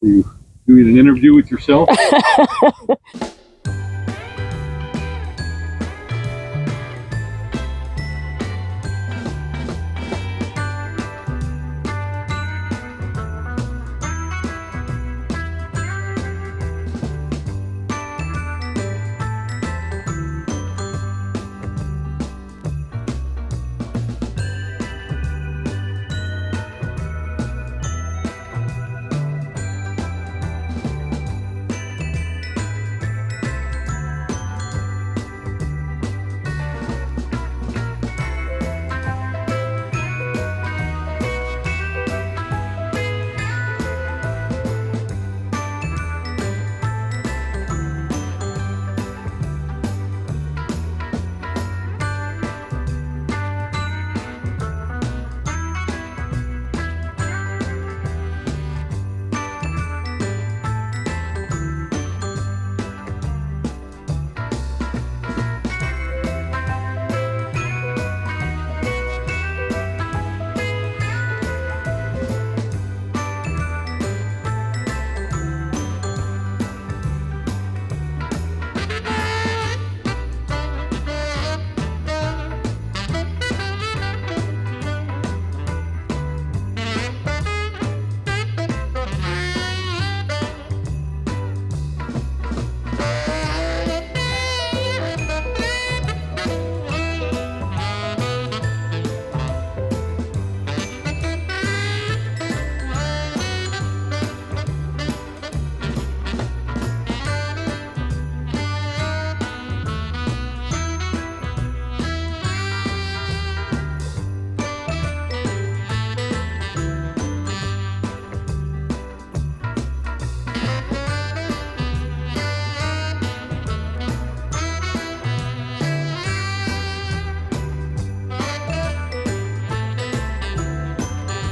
You doing an interview with yourself?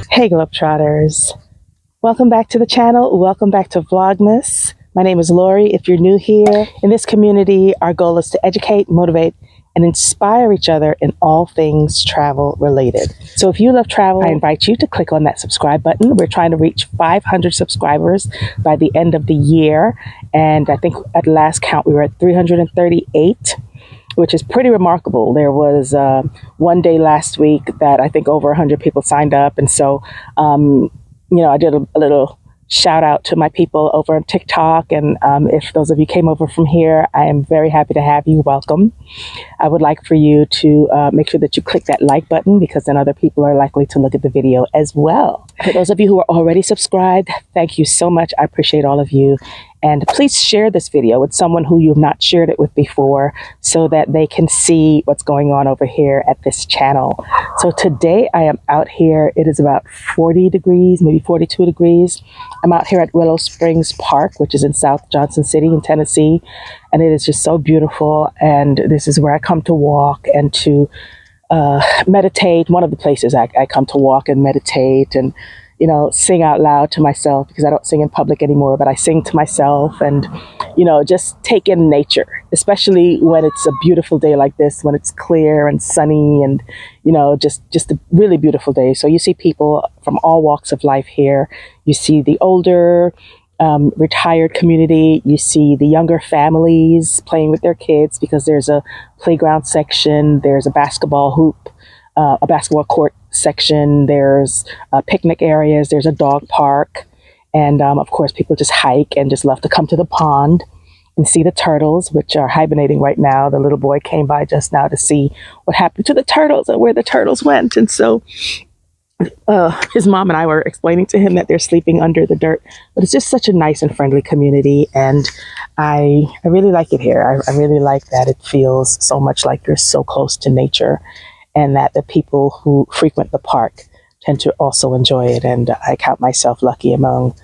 Hey Globetrotters, welcome back to the channel. Welcome back to Vlogmas. My name is Lori. If you're new here, in this community, our goal is to educate, motivate, and inspire each other in all things travel related. So if you love travel, I invite you to click on that subscribe button. We're trying to reach 500 subscribers by the end of the year. And I think at last count, we were at 338. Which is pretty remarkable. There was one day last week that I think over 100 people signed up. And so, I did a little shout out to my people over on TikTok. And if those of you came over from here, I am very happy to have you. Welcome. I would like for you to make sure that you click that like button, because then other people are likely to look at the video as well. For those of you who are already subscribed, thank you so much. I appreciate all of you. And please share this video with someone who you've not shared it with before, so that they can see what's going on over here at this channel. So today I am out here. It is about 40 degrees, maybe 42 degrees. I'm out here at Willow Springs Park, which is in South Johnson City in Tennessee. And it is just so beautiful. And this is where I come to walk and to meditate. One of the places I come to walk and meditate and sing out loud to myself, because I don't sing in public anymore, but I sing to myself and, just take in nature, especially when it's a beautiful day like this, when it's clear and sunny and, just a really beautiful day. So you see people from all walks of life here. You see the older, retired community. You see the younger families playing with their kids, because there's a playground section, there's a basketball hoop, a basketball court section, there's picnic areas, there's a dog park, and of course people just hike and just love to come to the pond and see the turtles, which are hibernating right now. The little boy came by just now to see what happened to the turtles and where the turtles went, and so his mom and I were explaining to him that they're sleeping under the dirt. But it's just such a nice and friendly community, and I really like it here. I really like that it feels so much like you're so close to nature, and that the people who frequent the park tend to also enjoy it. And I count myself lucky among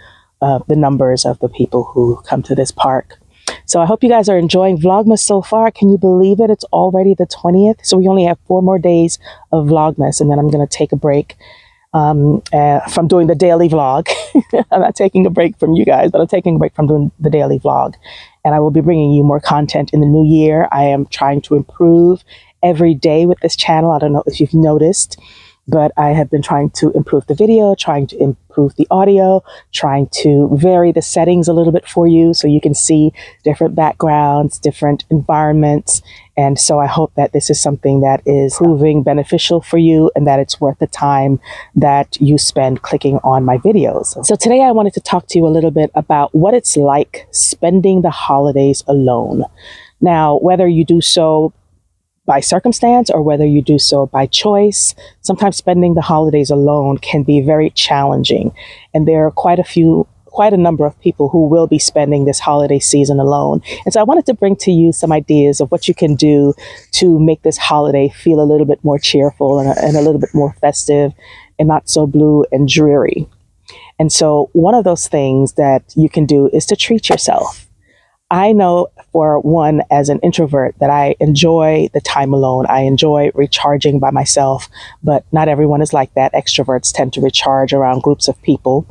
the numbers of the people who come to this park. So I hope you guys are enjoying Vlogmas so far. Can you believe it? It's already the 20th. So we only have 4 more days of Vlogmas, and then I'm going to take a break from doing the daily vlog. I'm not taking a break from you guys, but I'm taking a break from doing the daily vlog. And I will be bringing you more content in the new year. I am trying to improve every day with this channel. I don't know if you've noticed. but I have been trying to improve the video, trying to improve the audio, trying to vary the settings a little bit for you so you can see different backgrounds, different environments. And so I hope that this is something that is proving beneficial for you and that it's worth the time that you spend clicking on my videos. So today I wanted to talk to you a little bit about what it's like spending the holidays alone. Now, whether you do so by circumstance or whether you do so by choice, sometimes spending the holidays alone can be very challenging. And there are quite a number of people who will be spending this holiday season alone. And so I wanted to bring to you some ideas of what you can do to make this holiday feel a little bit more cheerful and a little bit more festive and not so blue and dreary. And so one of those things that you can do is to treat yourself. I know for one, as an introvert, that I enjoy the time alone. I enjoy recharging by myself, but not everyone is like that. Extroverts tend to recharge around groups of people.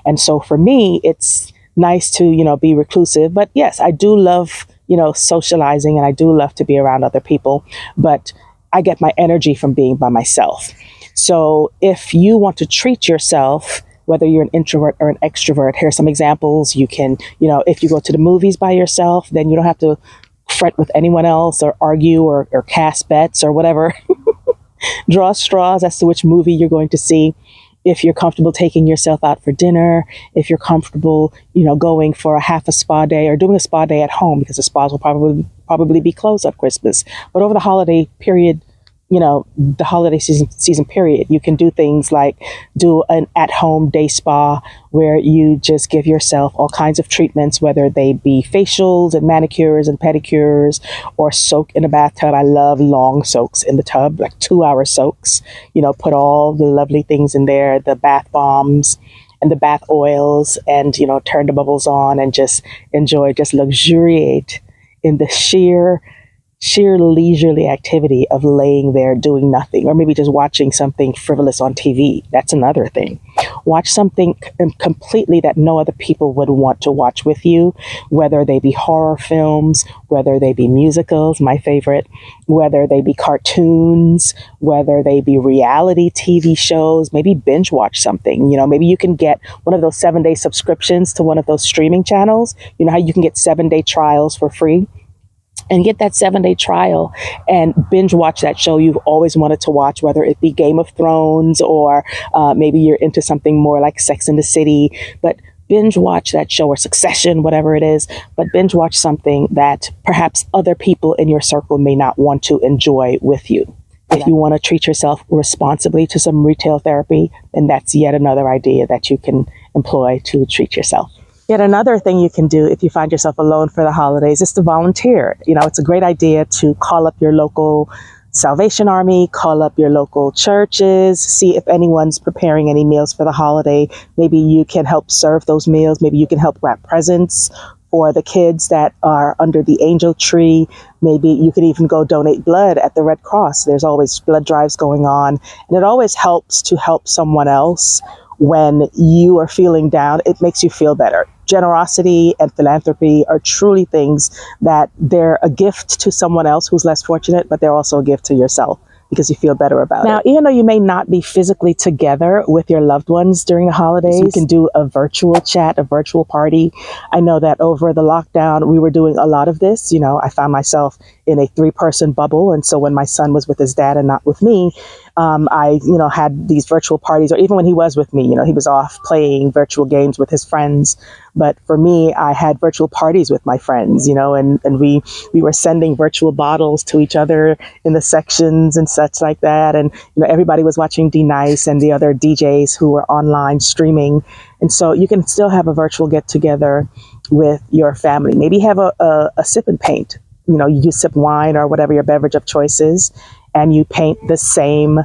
And so for me, it's nice to, be reclusive. But yes, I do love, socializing, and I do love to be around other people, but I get my energy from being by myself. So if you want to treat yourself, whether you're an introvert or an extrovert, here are some examples. You can, if you go to the movies by yourself, then you don't have to fret with anyone else or argue or cast bets or whatever. Draw straws as to which movie you're going to see. If you're comfortable taking yourself out for dinner, if you're comfortable, going for a half a spa day or doing a spa day at home, because the spas will probably be closed at Christmas. But over the holiday period, the holiday season period, you can do things like do an at-home day spa where you just give yourself all kinds of treatments, whether they be facials and manicures and pedicures or soak in a bathtub. I love long soaks in the tub, like 2-hour soaks, put all the lovely things in there, the bath bombs and the bath oils, and, turn the bubbles on and just enjoy, just luxuriate in the sheer leisurely activity of laying there doing nothing, or maybe just watching something frivolous on TV. That's another thing. Watch something completely that no other people would want to watch with you, whether they be horror films, whether they be musicals, my favorite, whether they be cartoons, whether they be reality TV shows. Maybe binge watch something. Maybe you can get one of those 7-day subscriptions to one of those streaming channels. You know how you can get 7-day trials for free? And get that 7-day trial and binge watch that show you've always wanted to watch, whether it be Game of Thrones or maybe you're into something more like Sex and the City, but binge watch that show, or Succession, whatever it is, but binge watch something that perhaps other people in your circle may not want to enjoy with you. If you want to treat yourself responsibly to some retail therapy, then that's yet another idea that you can employ to treat yourself. Yet another thing you can do if you find yourself alone for the holidays is to volunteer. It's a great idea to call up your local Salvation Army, call up your local churches, see if anyone's preparing any meals for the holiday. Maybe you can help serve those meals. Maybe you can help wrap presents for the kids that are under the angel tree. Maybe you could even go donate blood at the Red Cross. There's always blood drives going on, and it always helps to help someone else. When you are feeling down, it makes you feel better. Generosity and philanthropy are truly things that they're a gift to someone else who's less fortunate, but they're also a gift to yourself because you feel better about it. Now, even though you may not be physically together with your loved ones during the holidays, you can do a virtual chat, a virtual party. I know that over the lockdown, we were doing a lot of this. I found myself in a 3-person bubble. And so when my son was with his dad and not with me, I, had these virtual parties, or even when he was with me, he was off playing virtual games with his friends. But for me, I had virtual parties with my friends, and we were sending virtual bottles to each other in the sections and such like that. And, everybody was watching D-Nice and the other DJs who were online streaming. And so you can still have a virtual get together with your family. Maybe have a sip and paint. You sip wine or whatever your beverage of choice is, and you paint the same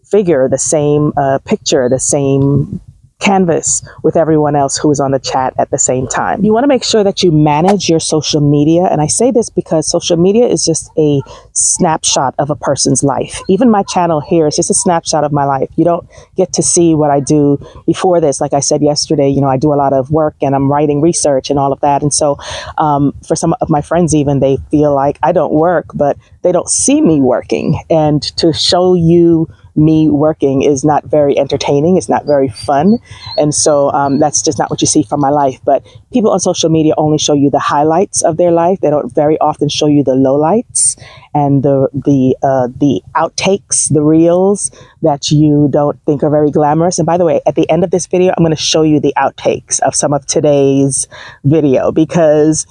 figure, the same picture, the same canvas with everyone else who is on the chat at the same time. You want to make sure that you manage your social media. And I say this because social media is just a snapshot of a person's life. Even my channel here is just a snapshot of my life. You don't get to see what I do before this. Like I said yesterday, I do a lot of work and I'm writing research and all of that. And so for some of my friends, even, they feel like I don't work, but they don't see me working. And to show you me working is not very entertaining. It's not very fun. And so that's just not what you see from my life. But people on social media only show you the highlights of their life. They don't very often show you the lowlights and the outtakes, the reels that you don't think are very glamorous. And by the way, at the end of this video, I'm going to show you the outtakes of some of today's video, because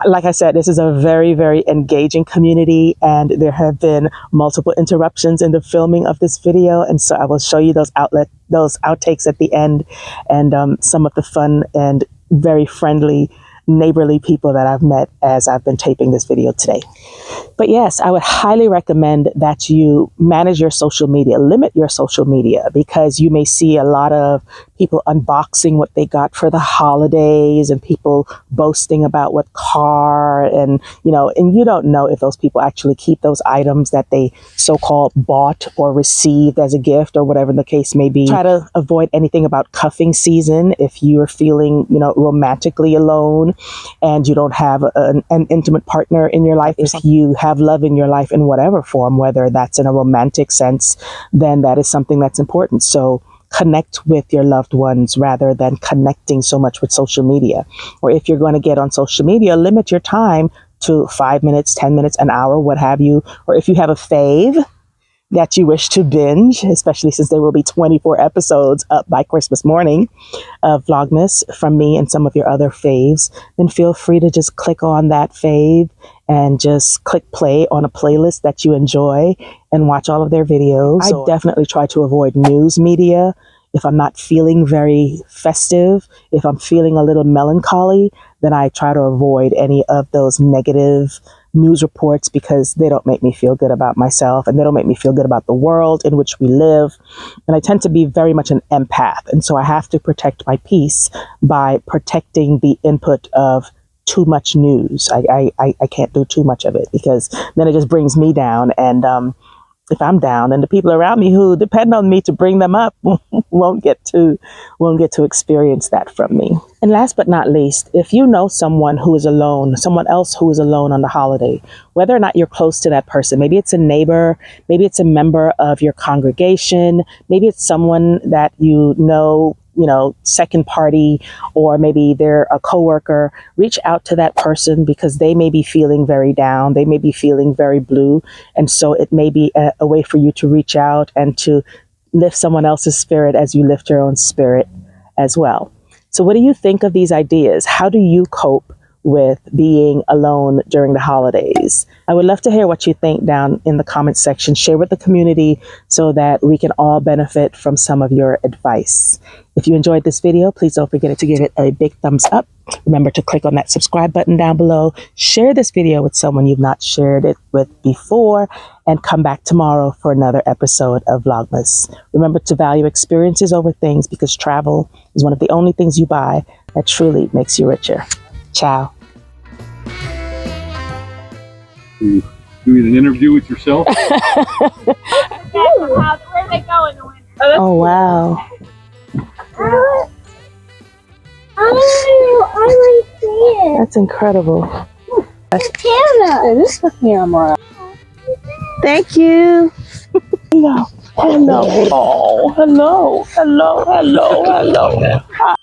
like I said, this is a very, very engaging community, and there have been multiple interruptions in the filming of this video. And so I will show you those outtakes at the end, and some of the fun and very friendly, neighborly people that I've met as I've been taping this video today. But yes, I would highly recommend that you manage your social media, limit your social media, because you may see a lot of people unboxing what they got for the holidays and people boasting about what car, and you don't know if those people actually keep those items that they so-called bought or received as a gift or whatever the case may be. Try to avoid anything about cuffing season if you're feeling, romantically alone and you don't have an intimate partner in your life. If you have love in your life in whatever form, whether that's in a romantic sense, then that is something that's important. So connect with your loved ones rather than connecting so much with social media. Or if you're going to get on social media, limit your time to 5 minutes, 10 minutes, an hour, what have you. Or if you have a fave that you wish to binge, especially since there will be 24 episodes up by Christmas morning of Vlogmas from me and some of your other faves, then feel free to just click on that fave and just click play on a playlist that you enjoy and watch all of their videos. I definitely try to avoid news media. If I'm not feeling very festive, if I'm feeling a little melancholy, then I try to avoid any of those negative news reports, because they don't make me feel good about myself and they don't make me feel good about the world in which we live. And I tend to be very much an empath. And so I have to protect my peace by protecting the input of too much news. I can't do too much of it, because then it just brings me down. And if I'm down, then the people around me who depend on me to bring them up won't get to experience that from me. And last but not least, if you know someone who is alone, someone else who is alone on the holiday, whether or not you're close to that person, maybe it's a neighbor, maybe it's a member of your congregation, maybe it's someone that you know, second party, or maybe they're a coworker, reach out to that person, because they may be feeling very down. They may be feeling very blue. And so it may be a way for you to reach out and to lift someone else's spirit as you lift your own spirit as well. So what do you think of these ideas? How do you cope with being alone during the holidays? I would love to hear what you think down in the comments section. Share with the community so that we can all benefit from some of your advice. If you enjoyed this video, please don't forget to give it a big thumbs up. Remember to click on that subscribe button down below. Share this video with someone you've not shared it with before, and come back tomorrow for another episode of Vlogmas. Remember to value experiences over things, because travel is one of the only things you buy that truly makes you richer. Ciao. You doing an interview with yourself? Where are they going? Oh, wow. I like this. That's incredible. Camera. This is the camera. Thank you. Hello. Hello. Oh, hello. Hello. Hello. Hello. Hi.